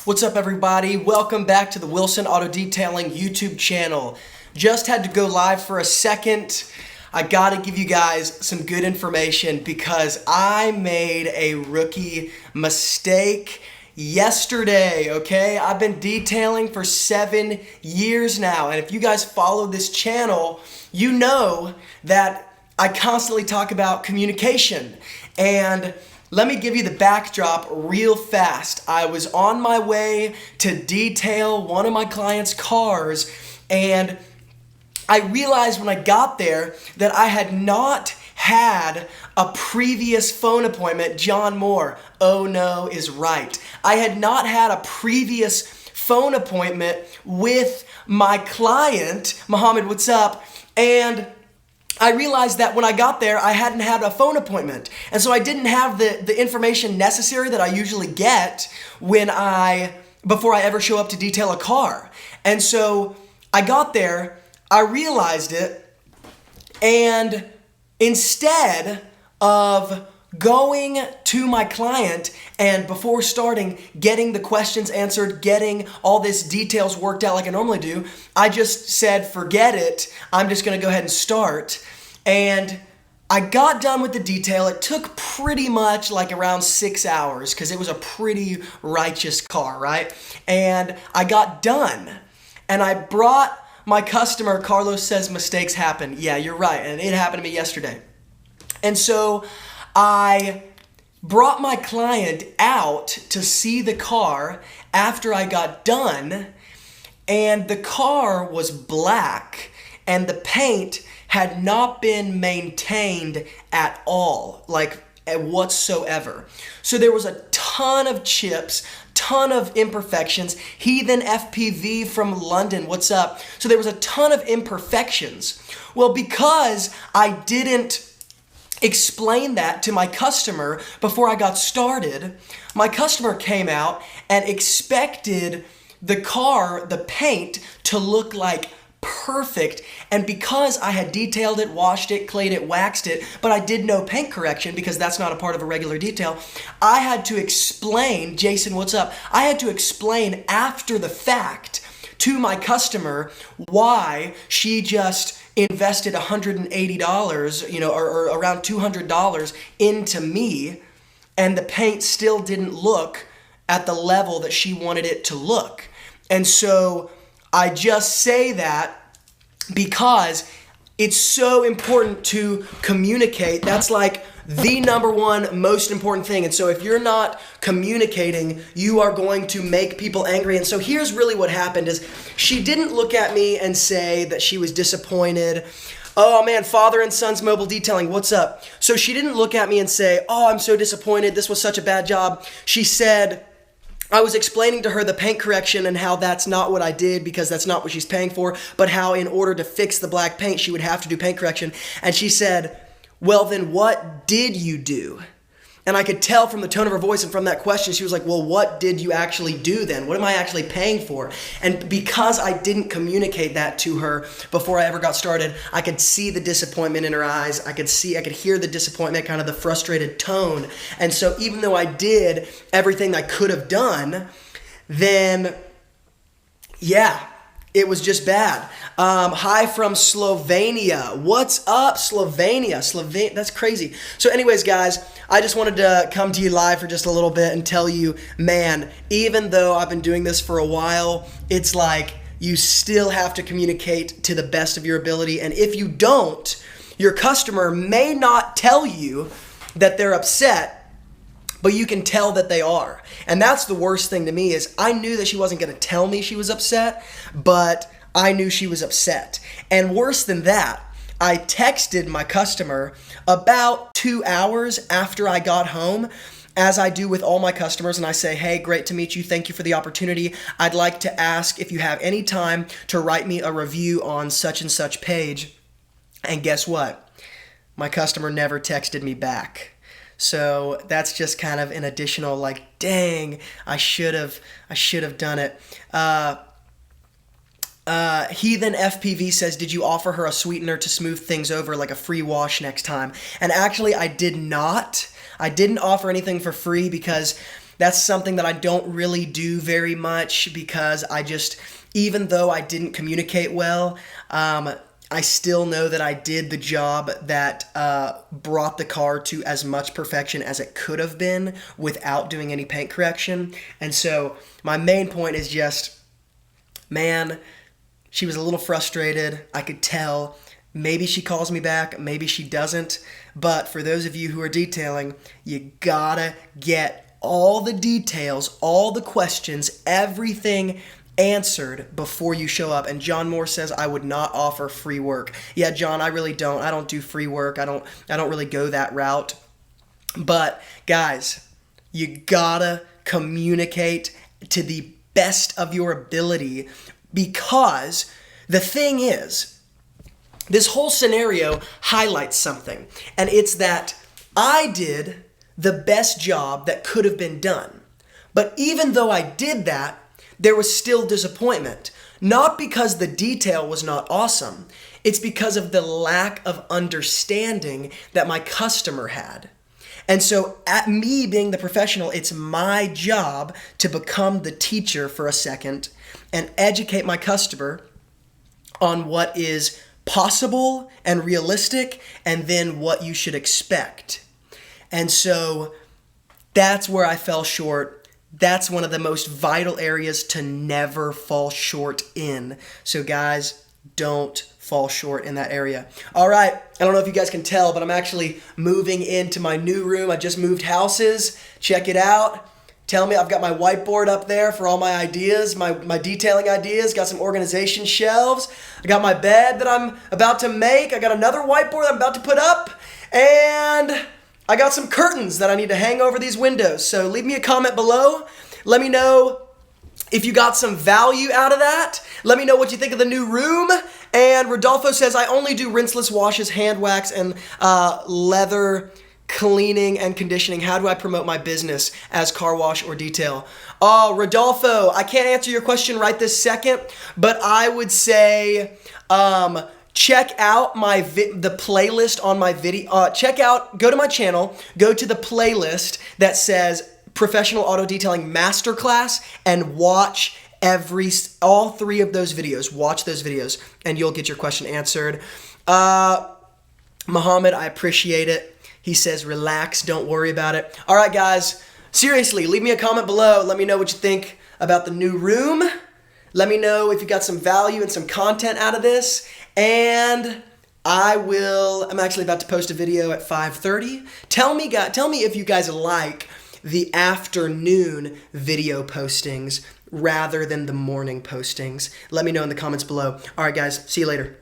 What's up, everybody? Welcome back to the Wilson Auto Detailing YouTube channel. Just had to go live for a second. I gotta give you guys some good information because I made a rookie mistake yesterday, okay? I've been detailing for 7 years now, and if you guys follow this channel, you know that I constantly talk about communication. And let me give you the backdrop real fast. I was on my way to detail one of my clients' cars, and I realized when I got there that I had not had a previous phone appointment. John Moore, oh no, is right. I had not had a previous phone appointment with my client. Muhammad, what's up? And I realized that when I got there, I hadn't had a phone appointment. And so I didn't have the information necessary that I usually get before I ever show up to detail a car. And so I got there, I realized it, and instead of going to my client and before starting, getting the questions answered, getting all this details worked out like I normally do, I just said, forget it. I'm just going to go ahead and start. And I got done with the detail. It took pretty much like around 6 hours because it was a pretty righteous car, right? And I got done and I brought my customer. Carlos says mistakes happen. Yeah, you're right. And it happened to me yesterday. And so I brought my client out to see the car after I got done, and the car was black and the paint had not been maintained at all, like whatsoever. So there was a ton of chips, ton of imperfections. Heathen FPV from London, what's up? So there was a ton of imperfections. Well, because I didn't explain that to my customer before I got started, my customer came out and expected the car, the paint, to look like perfect. And because I had detailed it, washed it, clayed it, waxed it, but I did no paint correction because that's not a part of a regular detail, I had to explain, Jason, what's up? I had to explain after the fact to my customer why she just invested $180, or around $200 into me, and the paint still didn't look at the level that she wanted it to look. And so I just say that because it's so important to communicate. That's like the number one most important thing. And so if you're not communicating, you are going to make people angry. And so here's really what happened is she didn't look at me and say that she was disappointed. Oh man, Father and Sons Mobile Detailing, what's up? So she didn't look at me and say, oh, I'm so disappointed. This was such a bad job. She said, I was explaining to her the paint correction and how that's not what I did because that's not what she's paying for, but how in order to fix the black paint, she would have to do paint correction. And she said, well, then what did you do? And I could tell from the tone of her voice and from that question, she was like, well, what did you actually do then? What am I actually paying for? And because I didn't communicate that to her before I ever got started, I could see the disappointment in her eyes. I could hear the disappointment, kind of the frustrated tone. And so even though I did everything I could have done, then yeah, it was just bad. Hi from Slovenia. What's up, Slovenia? That's crazy. So anyways, guys, I just wanted to come to you live for just a little bit and tell you, man, even though I've been doing this for a while, it's like you still have to communicate to the best of your ability. And if you don't, your customer may not tell you that they're upset, but you can tell that they are. And that's the worst thing to me is I knew that she wasn't going to tell me she was upset, but I knew she was upset. And worse than that, I texted my customer about 2 hours after I got home, as I do with all my customers, and I say, hey, great to meet you. Thank you for the opportunity. I'd like to ask if you have any time to write me a review on such and such page. And guess what? My customer never texted me back. So that's just kind of an additional like, dang, I should have done it. Heathen FPV says, did you offer her a sweetener to smooth things over, like a free wash next time? And actually, I did not. I didn't offer anything for free because That's something that I don't really do very much because even though I didn't communicate well, I still know that I did the job that brought the car to as much perfection as it could have been without doing any paint correction. And so my main point is just, man, she was a little frustrated. I could tell. Maybe she calls me back, maybe she doesn't. But for those of you who are detailing, you gotta get all the details, all the questions, everything answered before you show up. And John Moore says, I would not offer free work. Yeah, John, I really don't. I don't do free work. I don't really go that route. But guys, you gotta communicate to the best of your ability, because the thing is, this whole scenario highlights something, and it's that I did the best job that could have been done. But even though I did that, there was still disappointment. Not because the detail was not awesome, it's because of the lack of understanding that my customer had. And so at me being the professional, it's my job to become the teacher for a second and educate my customer on what is possible and realistic, and then what you should expect. And so that's where I fell short. That's one of the most vital areas to never fall short in. So guys, don't fall short in that area. All right, I don't know if you guys can tell, but I'm actually moving into my new room. I just moved houses. Check it out. Tell me, I've got my whiteboard up there for all my ideas, my detailing ideas. Got some organization shelves. I got my bed that I'm about to make. I got another whiteboard that I'm about to put up. And I got some curtains that I need to hang over these windows. So leave me a comment below. Let me know if you got some value out of that. Let me know what you think of the new room. And Rodolfo says, I only do rinseless washes, hand wax, and leather cleaning and conditioning. How do I promote my business as car wash or detail? Oh, Rodolfo, I can't answer your question right this second, but I would say check out the playlist on my video. Go to my channel, go to the playlist that says Professional Auto Detailing Masterclass, and watch all 3 of those videos. Watch those videos and you'll get your question answered. Muhammad, I appreciate it. He says, relax, don't worry about it. All right, guys, seriously, leave me a comment below. Let me know what you think about the new room. Let me know if you got some value and some content out of this. And I'm actually about to post a video at 5:30. Tell me if you guys like the afternoon video postings rather than the morning postings. Let me know in the comments below. All right, guys, see you later.